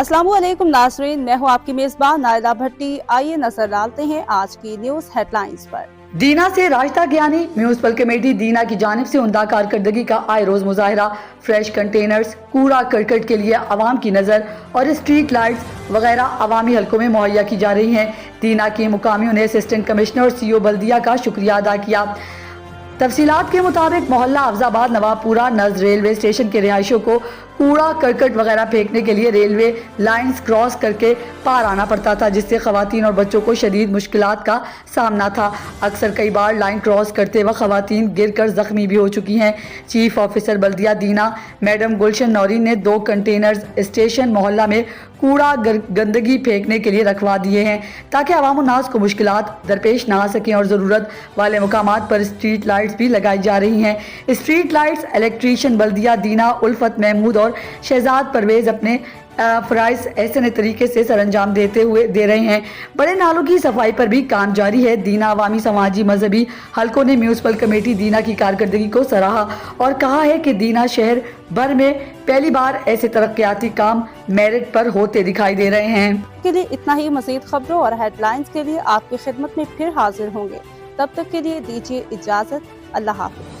अस्सलामु अलैकुम नाज़रीन, मैं हूँ आपकी मेज़बान नायला भट्टी। आइए नजर डालते हैं आज की न्यूज़ हेडलाइंस पर। दीना से रायता ज्ञानी म्यूनिसिपल कमेटी दीना की जानिब से उम्दा कारकर्दगी का आए रोज मुजाहरा। फ्रेश कंटेनर्स, कूड़ा करकट के लिए आवाम की नज़र और स्ट्रीट लाइट्स वगैरह अवामी हलकों में मुहैया की जा रही हैं। दीना के मुकामियों ने असिस्टेंट कमिश्नर और सीओ बल्दिया का शुक्रिया अदा किया। तफसीलात के मुताबिक मोहल्ला अफजाबाद नवाबपुरा नज़ रेलवे स्टेशन के रिहायशियों को कूड़ा करकट वगैरह फेंकने के लिए रेलवे लाइंस क्रॉस करके पार आना पड़ता था, जिससे खवातीन और बच्चों को शदीद मुश्किलात का सामना था। अक्सर कई बार लाइन क्रॉस करते वक्त खवातीन गिरकर जख्मी भी हो चुकी हैं। चीफ ऑफिसर बल्दिया दीना मैडम गुलशन नौरी ने 2 कंटेनर्स स्टेशन मोहल्ला में कूड़ा गंदगी फेंकने के लिए रखवा दिए हैं, ताकि अवाम उन्नास को मुश्किलात दरपेश ना आ सकें। और ज़रूरत वाले मुकामात पर स्ट्रीट लाइट्स भी लगाई जा रही हैं। स्ट्रीट लाइट्स इलेक्ट्रीशियन बल्दिया दीना उल्फत महमूद और शहजाद परवेज अपने फराइज ऐसे तरीके से सरंजाम दे रहे हैं। बड़े नालों की सफाई पर भी काम जारी है। दीना अवामी समाजी मजहबी हलकों ने म्यूनिसिपल कमेटी दीना की कारकर्दगी को सराहा और कहा है कि दीना शहर भर में पहली बार ऐसे तरक्याती काम मेरिट पर होते दिखाई दे रहे हैं। के लिए इतना ही। मज़ीद खबरों और हेडलाइंस के लिए आपकी खिदमत में फिर हाजिर होंगे। तब तक के लिए दीजिए इजाज़त। अल्लाह हाफ़िज़।